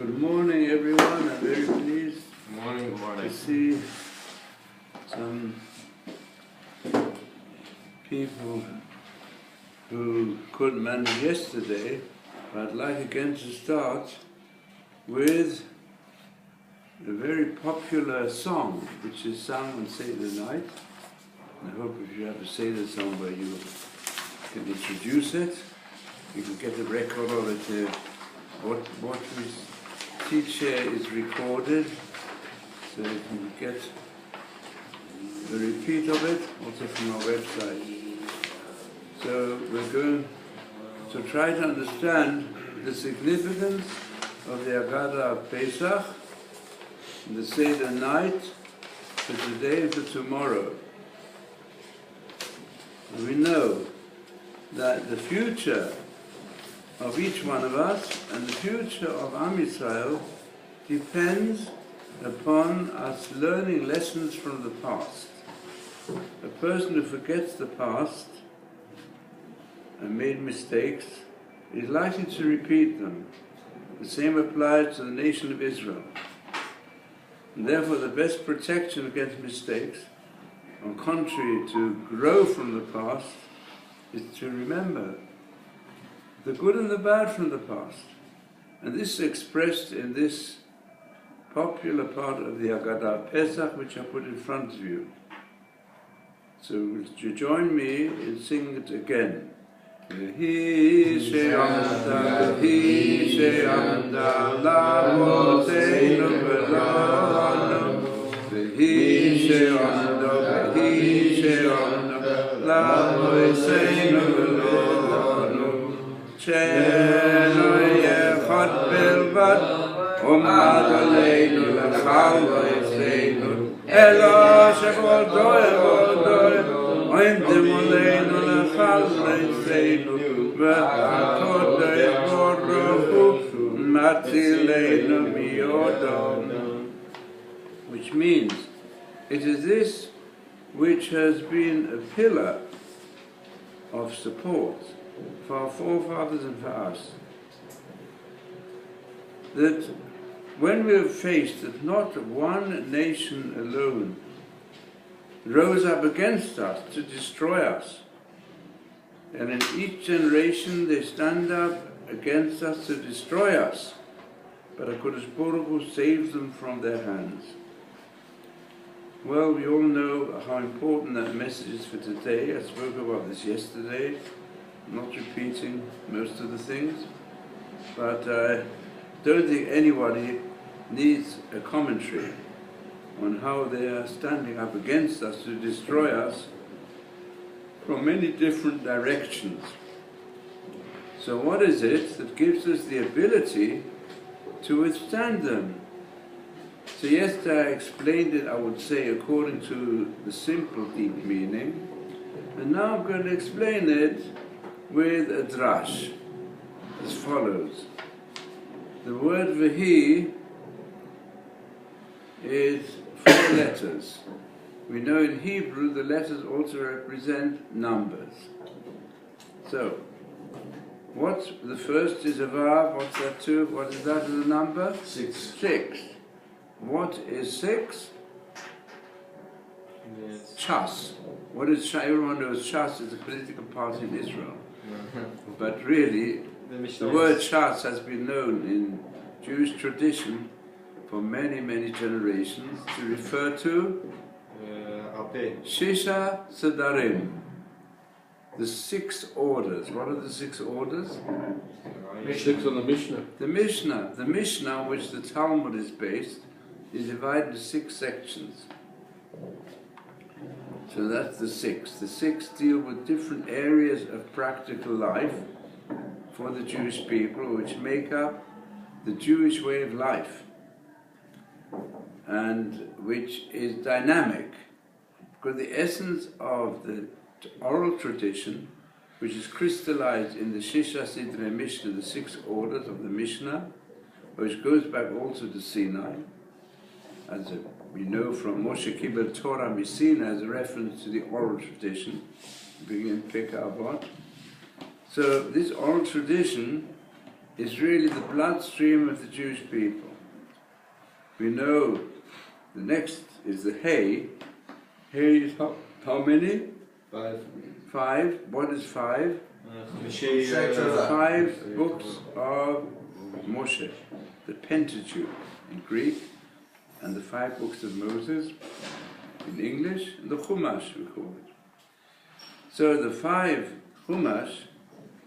Good morning, everyone. I'm very pleased to see some people who couldn't manage yesterday. But I'd like again to start with a very popular song which is sung on Seder night. I hope if you have a Seder song where you can introduce it, you can get a record of it. What we teach here is recorded, so you can get a repeat of it also from our website. So we're going to try to understand the significance of the Hagada of Pesach, the Seder night, for today and for tomorrow. And we know that the future of each one of us and the future of Am Yisrael depends upon us learning lessons from the past. A person who forgets the past and made mistakes is likely to repeat them. The same applies to the nation of Israel. And therefore the best protection against mistakes, on contrary to grow from the past, is to remember the good and the bad from the past. And this is expressed in this popular part of the Haggadah Pesach, which I put in front of you. So would you join me in singing it again? V'hi she'amda la'avoteinu v'lanu, v'hi she'amda la'avoteinu v'lanu, she'lo yechad bilvad, umad aleinu l'chal v'eseinu, elo she'kol do'e oimdim aleinu l'chal v'eseinu, v'akodei boruchu matileinu miyodom. Which means, it is this which has been a pillar of support for our forefathers and for us. That when we are faced that not one nation alone rose up against us to destroy us, and in each generation they stand up against us to destroy us, but HaKadosh Baruch Hu saves them from their hands. Well, we all know how important that message is for today. I spoke about this yesterday. I'm not repeating most of the things, but I don't think anybody needs a commentary on how they are standing up against us to destroy us from many different directions. So what is it that gives us the ability to withstand them? So yesterday I explained it, I would say, according to the simple deep meaning, and now I'm going to explain it with a drash, as follows. The word V'hi is 4 letters. We know in Hebrew the letters also represent numbers. So, what's the first is a vav, what's that 2? What is that as a number? 6. 6. What is 6? Yes. Shas. What is Shas? Everyone knows Shas is a political party in Israel. But really, the word Shas has been known in Jewish tradition for many, many generations to refer to Shisha Sedarim, the 6 orders. What are the 6 orders? 6 on the Mishnah. The Mishnah on which the Talmud is based is divided into 6 sections. So that's the 6. The 6 deal with different areas of practical life for the Jewish people, which make up the Jewish way of life, and which is dynamic, because the essence of the oral tradition, which is crystallized in the Shisha Sidrei Mishnah, the 6 orders of the Mishnah, which goes back also to Sinai, as we know from Moshe Kibel Torah Misina as a reference to the oral tradition, begin Pirkei Avot. So this oral tradition is really the bloodstream of the Jewish people. We know the next is the Hay. Hay is how many? 5. 5. What is 5? 5 books of Moshe, the Pentateuch in Greek, and the 5 books of Moses in English, and the Chumash we call it. So the 5 Chumash,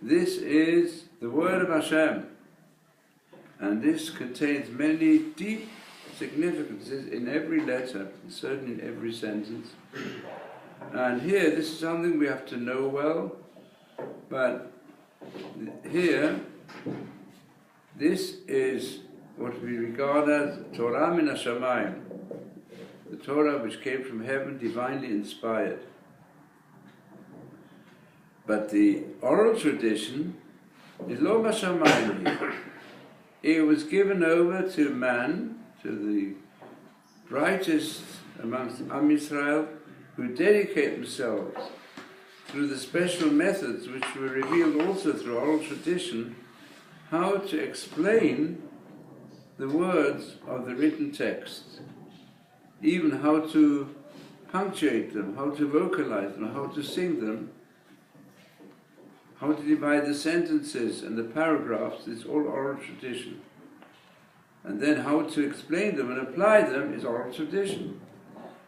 this is the word of Hashem, and this contains many deep significances in every letter, and certainly in every sentence. And here, this is something we have to know well, but here, this is what we regard as Torah min hashamayim, the Torah which came from heaven, divinely inspired. But the oral tradition is lo mashamayim. It was given over to man, to the brightest amongst Am Yisrael, who dedicate themselves through the special methods which were revealed also through oral tradition, how to explain the words of the written text, even how to punctuate them, how to vocalize them, how to sing them, how to divide the sentences and the paragraphs. It's all oral tradition. And then how to explain them and apply them is oral tradition.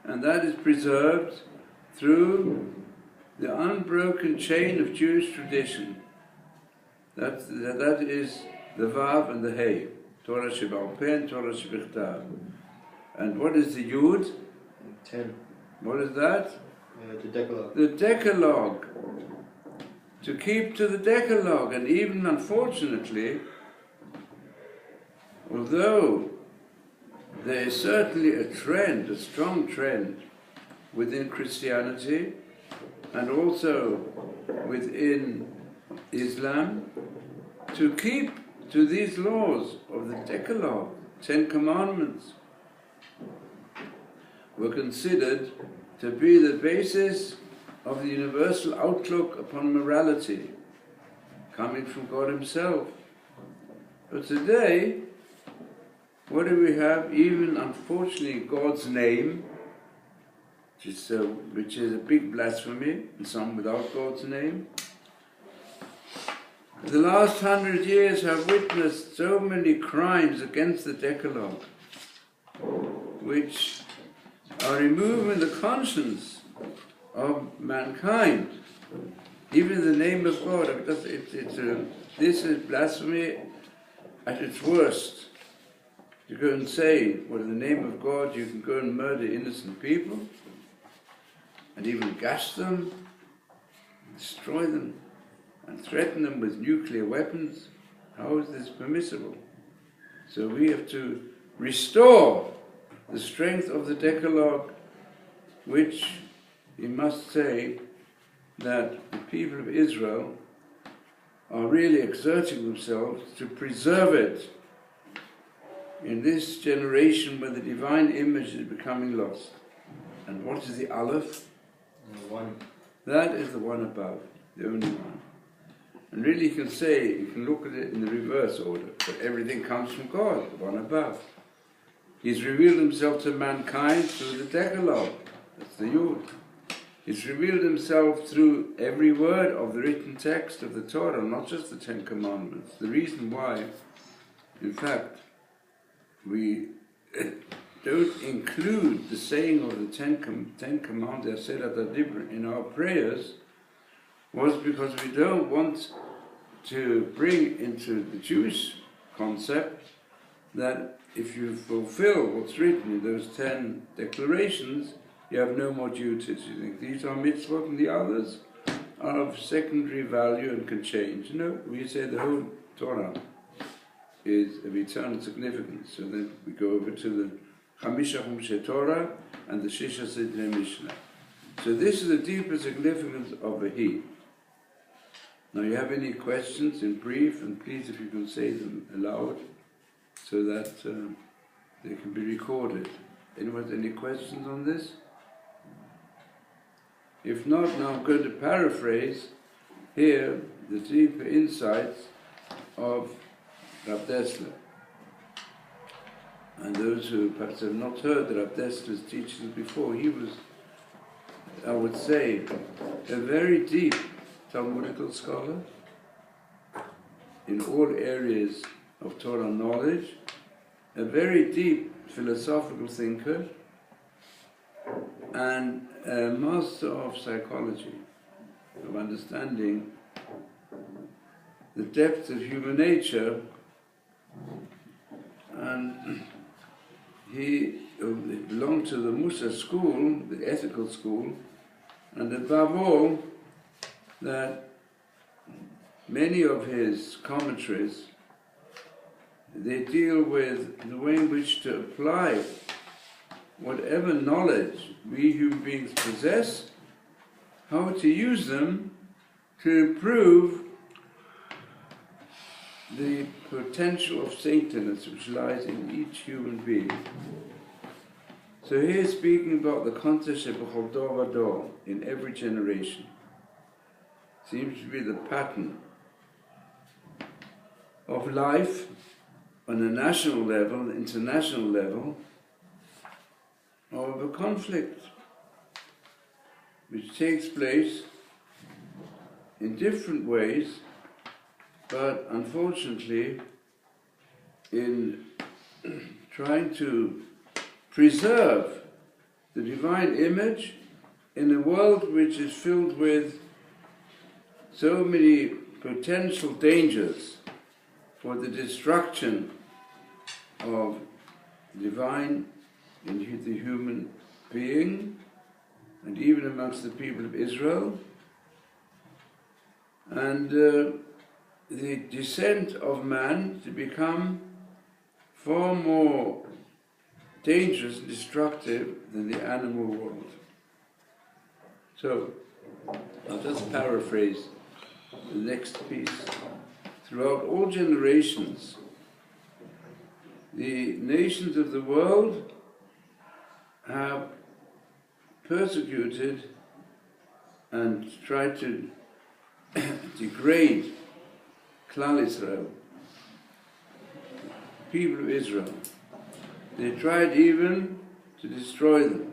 And that is preserved through the unbroken chain of Jewish tradition. That is the Vav and the Hey, Torah Sheba'al Peh and Torah Shebichtav. And what is the Yud? 10. What is that? The Decalogue. The Decalogue. To keep to the Decalogue, and even unfortunately, although there is certainly a trend, a strong trend, within Christianity and also within Islam, to keep to these laws of the Decalogue, 10 Commandments, were considered to be the basis of the universal outlook upon morality, coming from God Himself. But today, what do we have? Even unfortunately, God's name, which is a big blasphemy, and some without God's name. The last 100 years have witnessed so many crimes against the Decalogue, which are removing the conscience of mankind, even in the name of God. This is blasphemy at its worst. To go and say, well, in the name of God you can go and murder innocent people, and even gash them, destroy them, and threaten them with nuclear weapons. How is this permissible? So we have to restore the strength of the Decalogue, which we must say that the people of Israel are really exerting themselves to preserve it in this generation where the divine image is becoming lost. And what is the Aleph? One. That is the one above, the only one. And really you can say, you can look at it in the reverse order, but everything comes from God, the one above. He's revealed Himself to mankind through the Decalogue, that's the Yud. He's revealed Himself through every word of the written text of the Torah, not just the 10 Commandments. The reason why, in fact, we don't include the saying of the Ten Commandments in our prayers was because we don't want to bring into the Jewish concept that if you fulfill what's written in those 10 declarations, you have no more duties. You think these are mitzvot and the others are of secondary value and can change. No, we say the whole Torah is of eternal significance. So then we go over to the Chamisha Chumshei Torah and the Shisha Sidrei Mishnah. So this is the deeper significance of the He. Now you have any questions in brief, and please if you can say them aloud so that they can be recorded. Anyone have any questions on this? If not, now I'm going to paraphrase here the deeper insights of Rav Dessler. And those who perhaps have not heard Rav Dessler's teachings before, he was, I would say, a very deep Talmudical scholar in all areas of Torah knowledge, a very deep philosophical thinker, and a master of psychology, of understanding the depth of human nature. And he belonged to the Musa school, the ethical school, and above all, that many of his commentaries, they deal with the way in which to apply whatever knowledge we human beings possess, how to use them to improve the potential of saintliness which lies in each human being. So here speaking about the concept of B'chol Dor V'Dor, in every generation, seems to be the pattern of life on a national level, international level, of a conflict which takes place in different ways, but unfortunately in trying to preserve the divine image in a world which is filled with so many potential dangers for the destruction of divine in the human being, and even amongst the people of Israel, and the descent of man to become far more dangerous and destructive than the animal world. So, I'll just paraphrase the next piece. Throughout all generations, the nations of the world have persecuted and tried to degrade Klal Israel, people of Israel. They tried even to destroy them.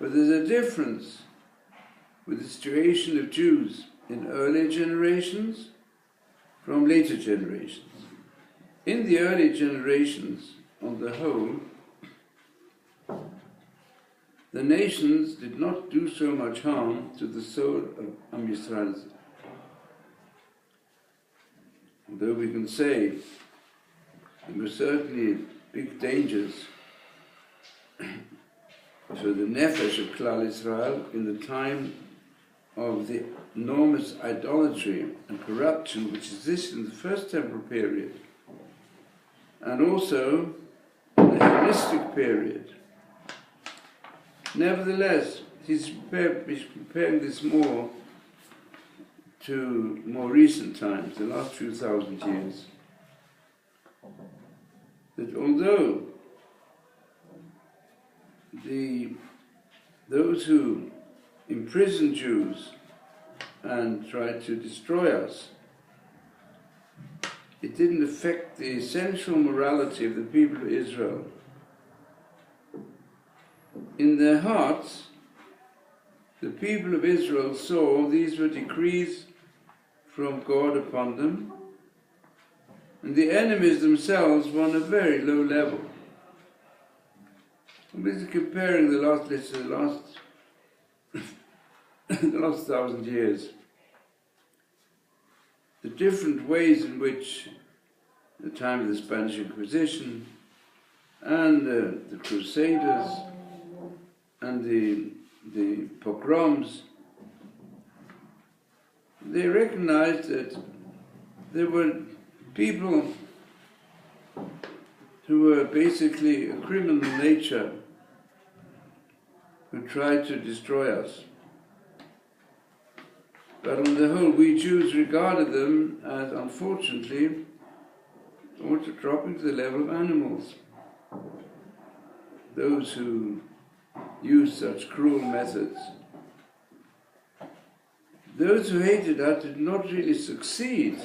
But there's a difference with the situation of Jews in earlier generations from later generations. In the early generations, on the whole, the nations did not do so much harm to the soul of Am Yisrael. Although we can say there were certainly big dangers for the nefesh of Klal Israel in the time of the enormous idolatry and corruption which existed in the first temporal period, and also in the Hellenistic period. Nevertheless, he's comparing this more to more recent times, the last few thousand years. That although those who imprisoned Jews and tried to destroy us, it didn't affect the essential morality of the people of Israel. In their hearts, the people of Israel saw these were decrees from God upon them, and the enemies themselves were on a very low level. I'm basically comparing the last 1,000 years, the different ways in which the time of the Spanish Inquisition and the Crusaders and the pogroms, they recognized that there were people who were basically a criminal nature who tried to destroy us. But on the whole, we Jews regarded them as, unfortunately, almost dropping to the level of animals. Those who used such cruel methods. Those who hated us did not really succeed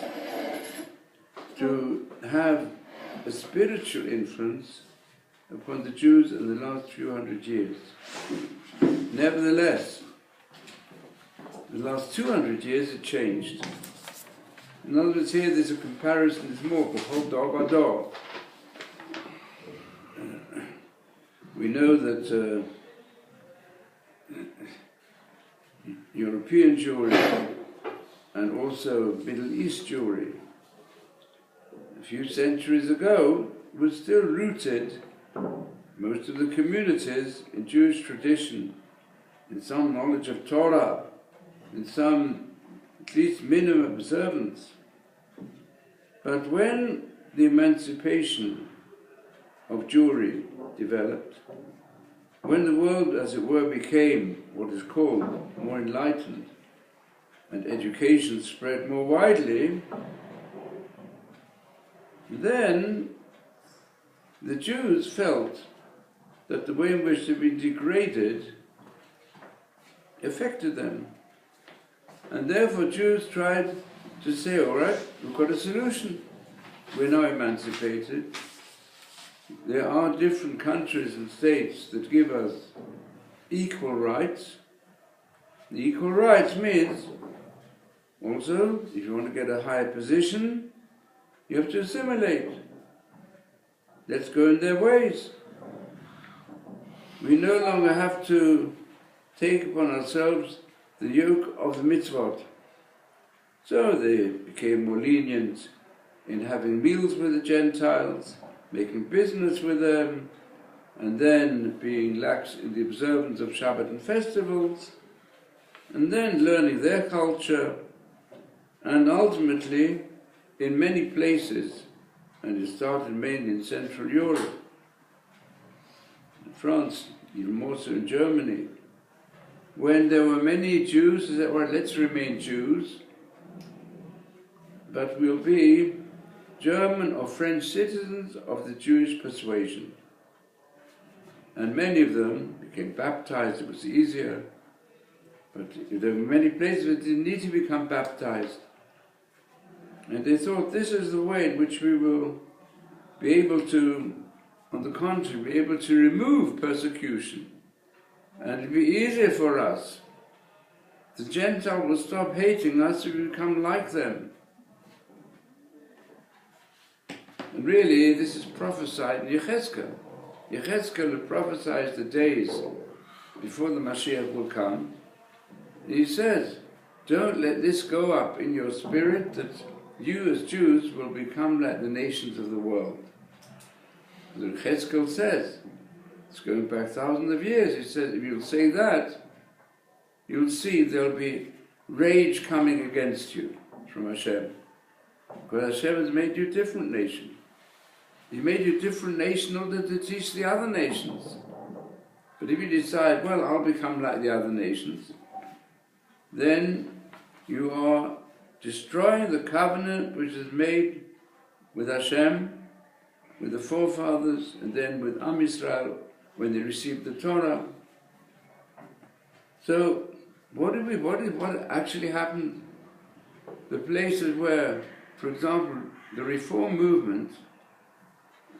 to have a spiritual influence upon the Jews in the last few hundred years. Nevertheless, the last 200 years it changed. In other words, here there's a comparison, it's more of dog or dog. We know that European Jewry and also Middle East Jewry a few centuries ago was still rooted, most of the communities, in Jewish tradition, in some knowledge of Torah, in some at least minimum observance. But when the emancipation of Jewry developed, when the world, as it were, became what is called more enlightened, and education spread more widely, then the Jews felt that the way in which they'd been degraded affected them. And therefore Jews tried to say, all right, we've got a solution. We're now emancipated. There are different countries and states that give us equal rights. The equal rights means also, if you want to get a higher position, you have to assimilate. Let's go in their ways. We no longer have to take upon ourselves the yoke of the mitzvot. So they became more lenient in having meals with the Gentiles, making business with them, and then being lax in the observance of Shabbat and festivals, and then learning their culture, and ultimately, in many places, and it started mainly in Central Europe, in France, even more so in Germany, when there were many Jews who said, well, let's remain Jews, but we'll be German or French citizens of the Jewish persuasion. And many of them became baptized, it was easier, but there were many places that didn't need to become baptized. And they thought this is the way in which we will be able to, on the contrary, be able to remove persecution. And it'll be easier for us. The Gentile will stop hating us if we become like them. And really, this is prophesied in Yechezkel. Yechezkel prophesies the days before the Mashiach will come. And he says, don't let this go up in your spirit that you as Jews will become like the nations of the world. As Yechezkel says, it's going back thousands of years, he says, if you'll say that, you'll see there'll be rage coming against you from Hashem. Because Hashem has made you a different nation. He made you a different nation in order to teach the other nations. But if you decide, well, I'll become like the other nations, then you are destroying the covenant which is made with Hashem, with the forefathers, and then with Am Yisrael when they received the Torah. So, what actually happened? The places where, for example, the Reform movement,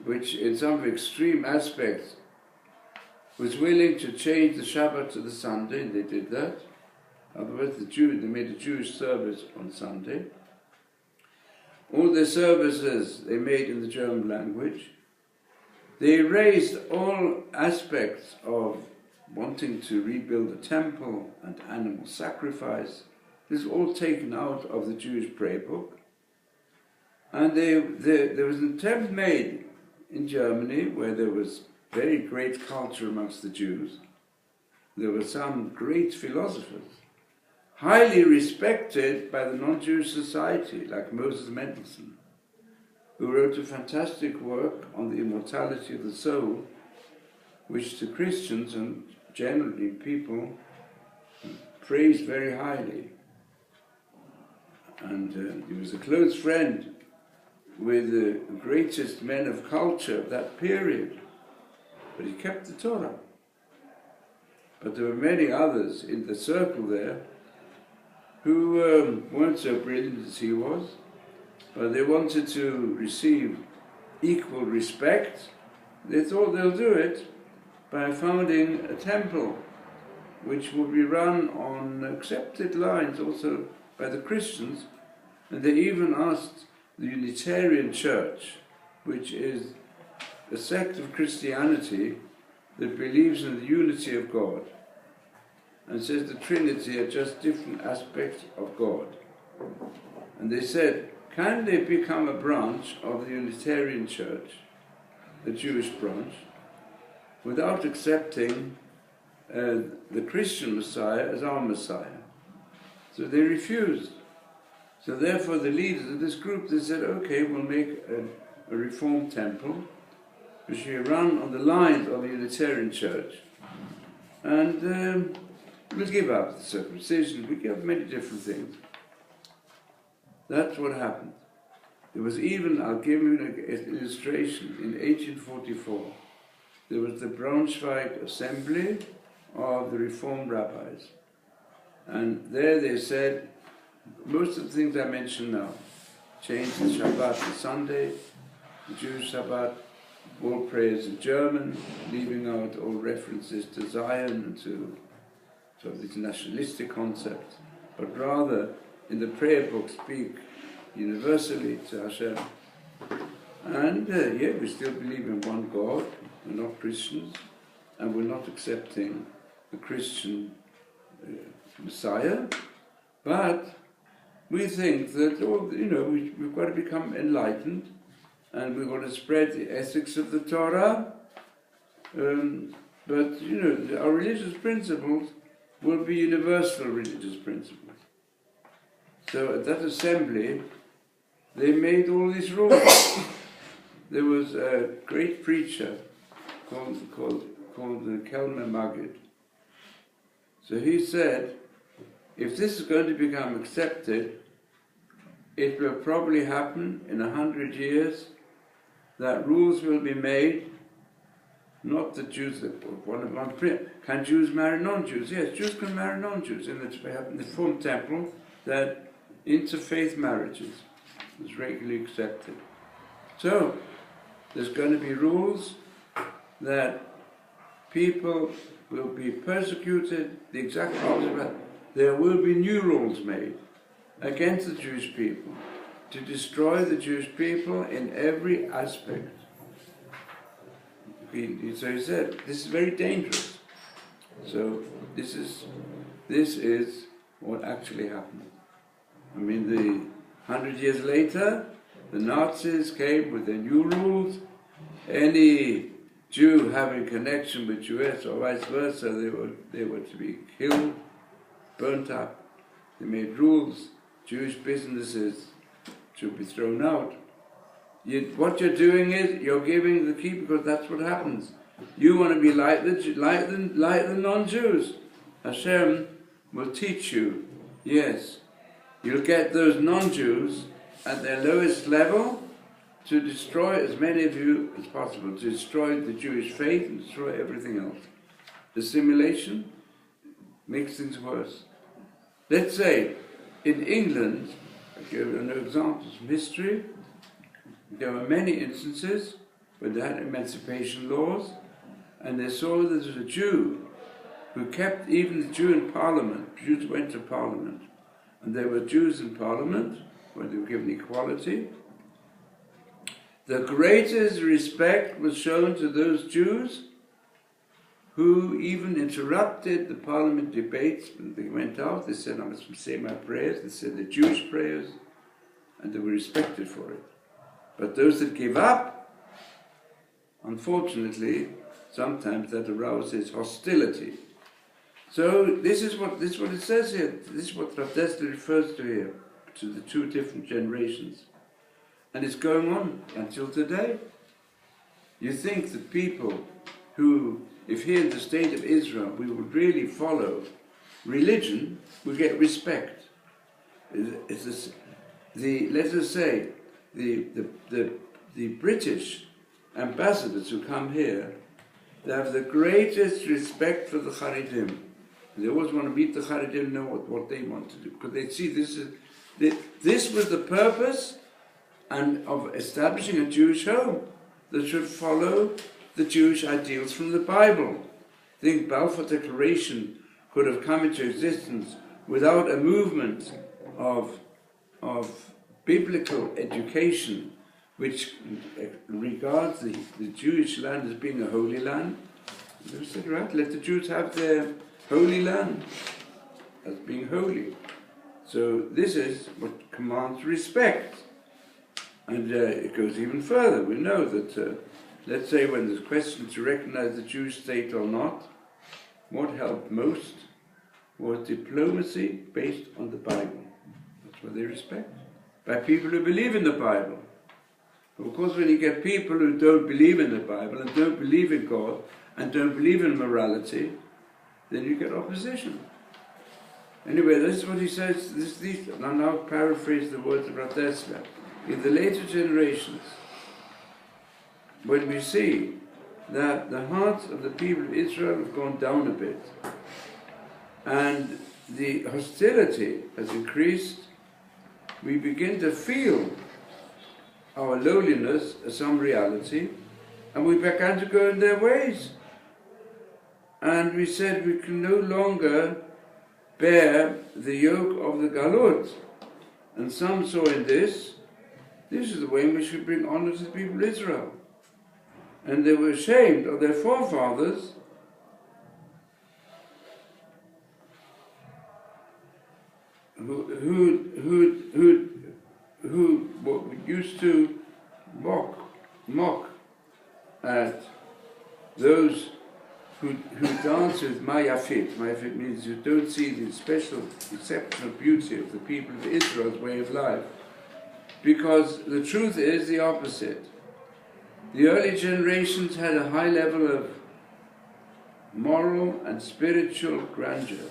which in some extreme aspects was willing to change the Shabbat to the Sunday, and they did that. Otherwise, they made a Jewish service on Sunday. All their services they made in the German language. They erased all aspects of wanting to rebuild a temple and animal sacrifice. This is all taken out of the Jewish prayer book. And there was an attempt made in Germany where there was very great culture amongst the Jews. There were some great philosophers, highly respected by the non-Jewish society, like Moses Mendelssohn, who wrote a fantastic work on the immortality of the soul, which the Christians and generally people praised very highly. And he was a close friend with the greatest men of culture of that period, but he kept the Torah. But there were many others in the circle there who weren't so brilliant as he was, but they wanted to receive equal respect. They thought they'll do it by founding a temple which will be run on accepted lines also by the Christians, and they even asked the Unitarian Church, which is a sect of Christianity that believes in the unity of God and says the Trinity are just different aspects of God. And they said, can they become a branch of the Unitarian Church, the Jewish branch, without accepting the Christian Messiah as our Messiah? So they refused. So therefore the leaders of this group, they said, okay, we'll make a reformed temple, which we run on the lines of the Unitarian Church, and we'll give up the circumcision, we give up many different things. That's what happened. There was even, I'll give you an illustration, in 1844, there was the Braunschweig Assembly of the Reformed Rabbis. And there they said, most of the things I mentioned now, change the Shabbat to Sunday, the Jewish Shabbat, all prayers in German, leaving out all references to Zion and to sort of this nationalistic concept, but rather in the prayer book speak universally to Hashem. And we still believe in one God, we're not Christians, and we're not accepting the Christian Messiah, but we think that we've got to become enlightened, and we want to spread the ethics of the Torah, but our religious principles will be universal religious principles. So at that assembly, they made all these rules. There was a great preacher called Kelmer Magid. So he said, if this is going to become accepted, it will probably happen in 100 years that rules will be made, not the Jews, can Jews marry non-Jews? Yes, Jews can marry non-Jews, and we have in the Reformed Temple that interfaith marriages is regularly accepted. So, there's going to be rules that people will be persecuted, the exact opposite of that. There will be new rules made against the Jewish people to destroy the Jewish people in every aspect. So he said, this is very dangerous. So this is what actually happened. I mean, 100 years later, the Nazis came with their new rules. Any Jew having connection with US or vice versa, they were to be killed, burnt up. They made rules. Jewish businesses should be thrown out. What you're doing is you're giving the key, because that's what happens. You want to be like the non-Jews. Hashem will teach you. Yes, you'll get those non-Jews at their lowest level to destroy as many of you as possible, to destroy the Jewish faith and destroy everything else. Assimilation makes things worse. Let's say in England, I'll give you examples from history. There were many instances where they had emancipation laws, and they saw that there was a Jew who kept even the Jew in Parliament. Jews went to Parliament, and there were Jews in Parliament where they were given equality. The greatest respect was shown to those Jews who even interrupted the Parliament debates when they went out. They said, I must say my prayers. They said the Jewish prayers, and they were respected for it. But those that give up, unfortunately, sometimes that arouses hostility. So this is what it says here. This is what Rav Dessler refers to here, to the two different generations. And it's going on until today. You think that people who, if here in the state of Israel we would really follow religion, we get respect. Let us say, the British ambassadors who come here, they have the greatest respect for the Haredim. They always want to meet the Haredim, know what they want to do, because they see this was the purpose and of establishing a Jewish home that should follow the Jewish ideals from the Bible. I think Balfour Declaration could have come into existence without a movement of biblical education which regards the Jewish land as being a holy land. They said, right, let the Jews have their holy land as being holy. So this is what commands respect. And it goes even further. We know that, let's say when there's a question to recognize the Jewish state or not, what helped most was diplomacy based on the Bible. That's what they respect. By people who believe in the Bible. Of course, when you get people who don't believe in the Bible and don't believe in God and don't believe in morality, then you get opposition. Anyway, this is what he says. I'll now paraphrase the words of Dessler. In the later generations, when we see that the hearts of the people of Israel have gone down a bit, and the hostility has increased, we begin to feel our lowliness as some reality, and we began to go in their ways. And we said we can no longer bear the yoke of the Galut. And some saw in this is the way in which we bring honor to the people of Israel. And they were ashamed of their forefathers who used to mock at those who dance with Mayafit. Mayafit means you don't see the special, exceptional beauty of the people of Israel's way of life. Because the truth is the opposite. The early generations had a high level of moral and spiritual grandeur.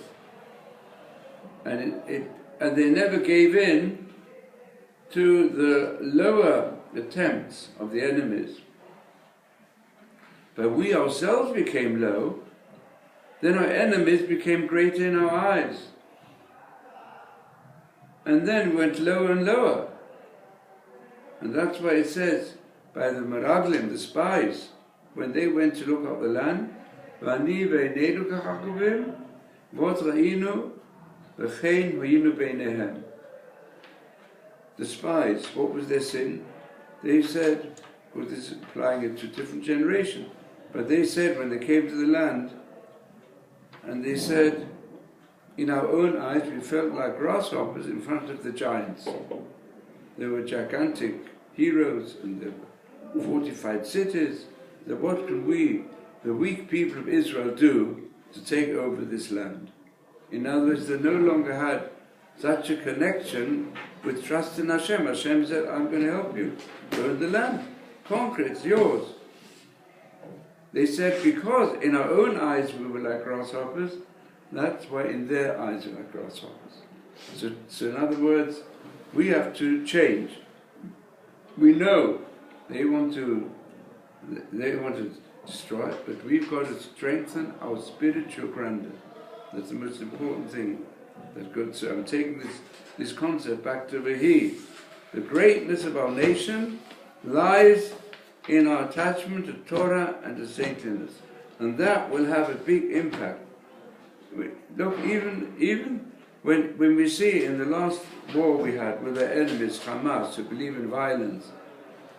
And they never gave in to the lower attempts of the enemies. But we ourselves became low, then our enemies became greater in our eyes. And then went lower and lower. And that's why it says, by the Meraglim, the spies, when they went to look up the land, Vani ve'neinu kachakuvim, vot ra'inu, v'chein v'yinu beinehem. The spies, what was their sin? They said, well, this is applying it to a different generation, but they said when they came to the land, and they said, in our own eyes we felt like grasshoppers in front of the giants. They were gigantic heroes and they were fortified cities. So what can we, the weak people of Israel, do to take over this land? In other words, they no longer had such a connection with trust in Hashem. Hashem said, I'm going to help you. Go in the land. Conquer it, it's yours. They said, because in our own eyes we were like grasshoppers, that's why in their eyes we're like grasshoppers. So in other words, we have to change. We know they want to destroy it, but we've got to strengthen our spiritual grandeur. That's the most important thing. That's good. So I'm taking this concept back to Vahi. The greatness of our nation lies in our attachment to Torah and to saintliness, and that will have a big impact. Look, even when we see in the last war we had with their enemies, Hamas, who believe in violence,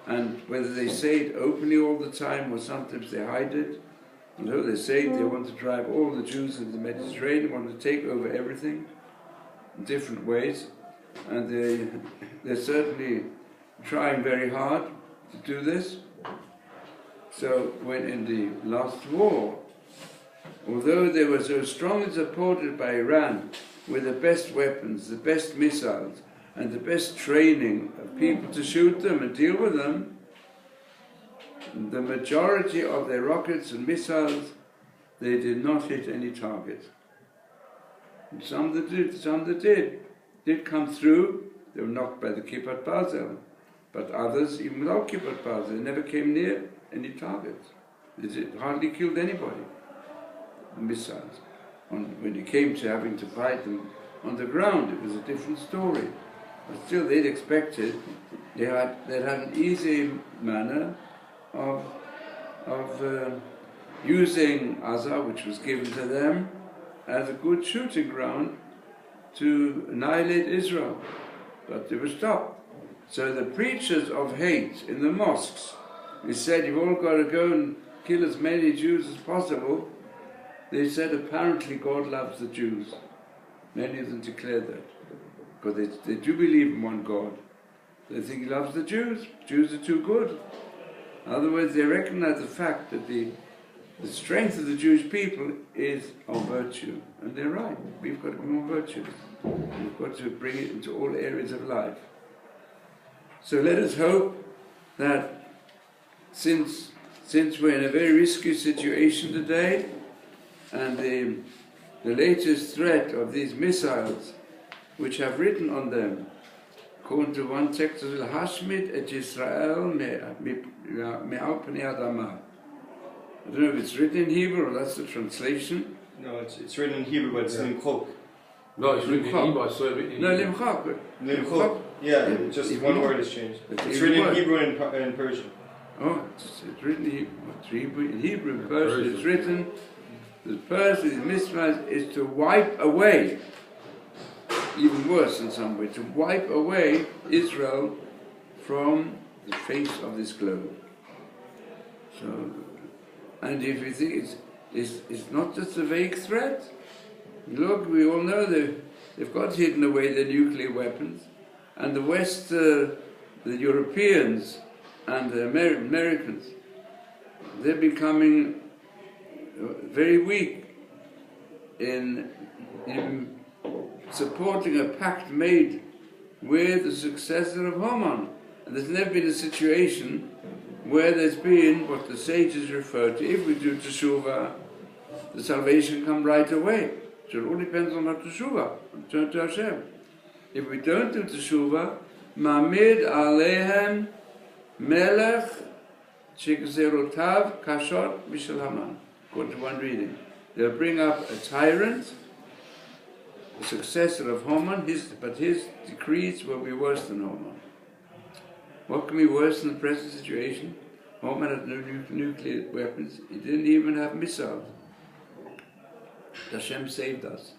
and whether they say it openly all the time or sometimes they hide it, although they say they want to drive all the Jews into the Mediterranean, want to take over everything in different ways, and they're certainly trying very hard to do this. So when in the last war, although they were so strongly supported by Iran with the best weapons, the best missiles, and the best training of people to shoot them and deal with them, the majority of their rockets and missiles, they did not hit any target. And some that did come through. They were knocked by the Kippur Bazel, but others, even without Kippur Bazel, they never came near any targets. They hardly killed anybody. The missiles. When it came to having to fight them on the ground, it was a different story. But still they'd expected, they'd had an easy manner of using Gaza, which was given to them, as a good shooting ground to annihilate Israel. But they were stopped. So the preachers of hate in the mosques, who said you've all got to go and kill as many Jews as possible, they said apparently God loves the Jews. Many of them declared that. Because they do believe in one God. They think he loves the Jews. Jews are too good. In other words, they recognize the fact that the strength of the Jewish people is our virtue. And they're right. We've got to be more virtuous. We've got to bring it into all areas of life. So let us hope that since we're in a very risky situation today, and the latest threat of these missiles, which have written on them, according to one text, Hashmid et Israel me'al pnei adama. I don't know if it's written in Hebrew or that's the translation. No, it's written in Hebrew, but it's Limchok. No, it's written in Hebrew, I saw it in No, Hebrew. Limchok. Limchok. Yeah, just one word has changed. It's written in Hebrew and Persian. Oh, it's written in Hebrew and Persian. It's written, the person is misread is to wipe away, even worse in some way, to wipe away Israel from the face of this globe. So, and if you think it's not just a vague threat, look, we all know they've got hidden away their nuclear weapons, and the West, the Europeans and the Americans, they're becoming very weak in supporting a pact made with the successor of Haman. And there's never been a situation where there's been what the sages refer to, if we do teshuvah, the salvation come right away. So it all depends on our teshuvah, and turn to Hashem. If we don't do teshuvah, Mamid Alehem Melech Shigzerotav Kashot Mishal Haman. According to one reading, they'll bring up a tyrant, the successor of Haman, but his decrees will be worse than Haman. What can be worse than the present situation? Haman had no nuclear weapons. He didn't even have missiles. Hashem saved us.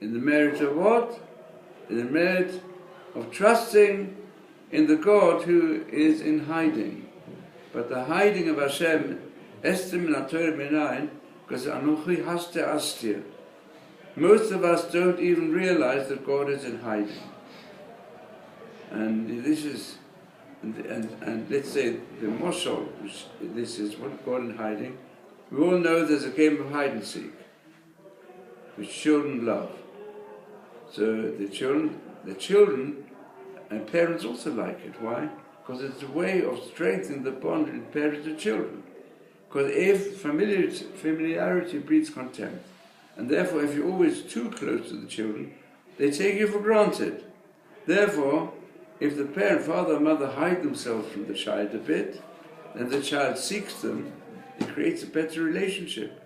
In the merit of what? In the merit of trusting in the God who is in hiding. But the hiding of Hashem, Estim Nator Menayin, because Anuchi Haste Astir. Most of us don't even realize that God is in hiding. And this is, and let's say the Moshel, this is what God in hiding. We all know there's a game of hide and seek, which children love. So the children and parents also like it. Why? Because it's a way of strengthening the bond between parents and children. Because if familiarity breeds contempt, and therefore if you're always too close to the children, they take you for granted. Therefore, if the parent, father or mother hide themselves from the child a bit, and the child seeks them, it creates a better relationship.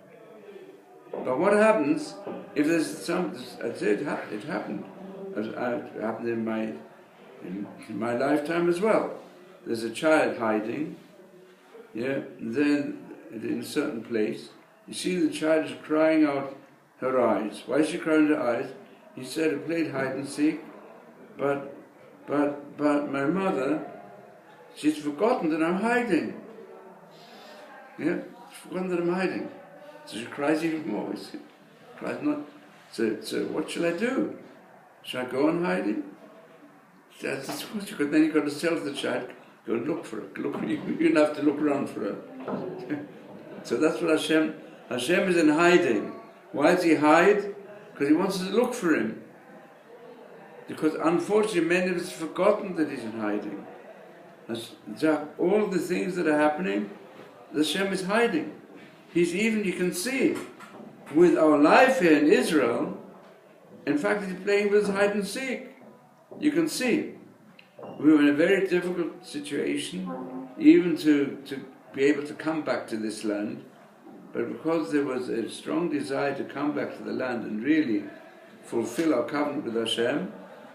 But what happens if there's some, I said it happened. It happened in my lifetime as well. There's a child hiding, and then in a certain place, you see the child is crying out her eyes. Why is she crying her eyes? He said, I played hide and seek, but my mother, she's forgotten that I'm hiding. She's forgotten that I'm hiding. So she cries even more. She cries not. So what shall I do? Shall I go on hiding? That's what you got. Then you've got to tell the child, go and look for her. You don't have to look around for her. So that's what Hashem is in hiding. Why does he hide? Because he wants us to look for him. Because unfortunately many of us have forgotten that he's in hiding. All the things that are happening, Hashem is hiding. He's even, you can see, with our life here in Israel, in fact he's playing with hide and seek. You can see. We were in a very difficult situation, even to be able to come back to this land, but because there was a strong desire to come back to the land and really fulfill our covenant with Hashem,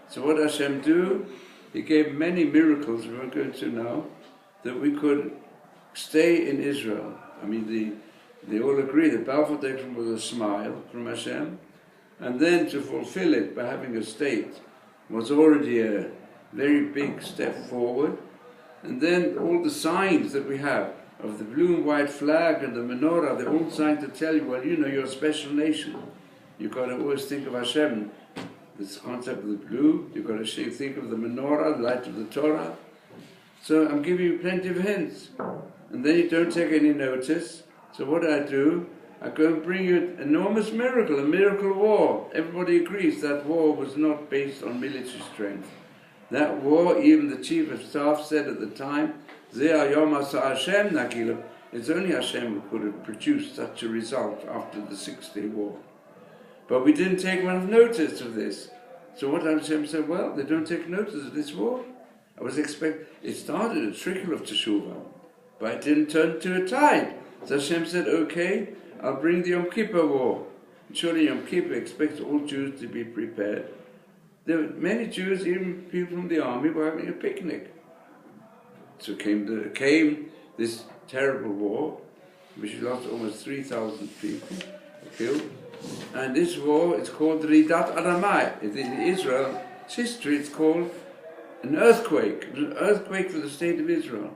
So what Hashem do? He gave many miracles we're going to now, that we could stay in Israel. I mean, they all agree that Balfour Declaration was a smile from Hashem, and then to fulfill it by having a state was already a very big step forward. And then all the signs that we have of the blue and white flag and the menorah, they're all signs to tell you, well, you know, you're a special nation. You've got to always think of Hashem, this concept of the blue. You've got to think of the menorah, the light of the Torah. So I'm giving you plenty of hints. And then you don't take any notice. So what do? I go and bring you an enormous miracle, a miracle war. Everybody agrees that war was not based on military strength. That war, even the chief of staff said at the time, it's only Hashem who could have produced such a result after the 6-day war. But we didn't take enough notice of this. So what Hashem said, well, they don't take notice of this war. I was expecting, it started a trickle of teshuvah, but it didn't turn to a tide. So Hashem said, okay, I'll bring the Yom Kippur war. And surely Yom Kippur expects all Jews to be prepared. There were many Jews, even people from the army, were having a picnic. So came this terrible war, which lost almost 3,000 people killed. And this war is called Ridat Adamai. In Israel's history, it's called an earthquake for the state of Israel.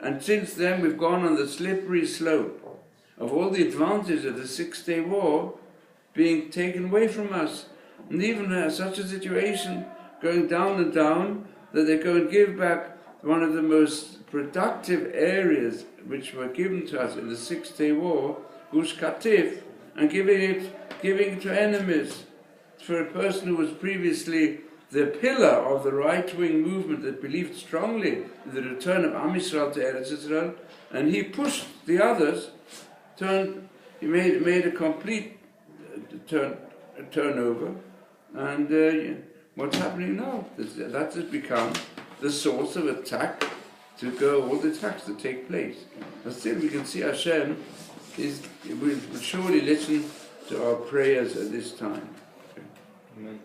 And since then, we've gone on the slippery slope of all the advantages of the 6-day war being taken away from us. And even such a situation going down and down, that they go and give back one of the most productive areas which were given to us in the 6-day war, Gush Katif, and giving it to enemies. For a person who was previously the pillar of the right-wing movement that believed strongly in the return of Am Yisrael to Eretz Yisrael, and he pushed the others, he made a complete turnover, and what's happening now? That has become the source of attack all the attacks that take place. But still we can see Hashem will surely listen to our prayers at this time. Amen.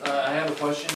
I have a question.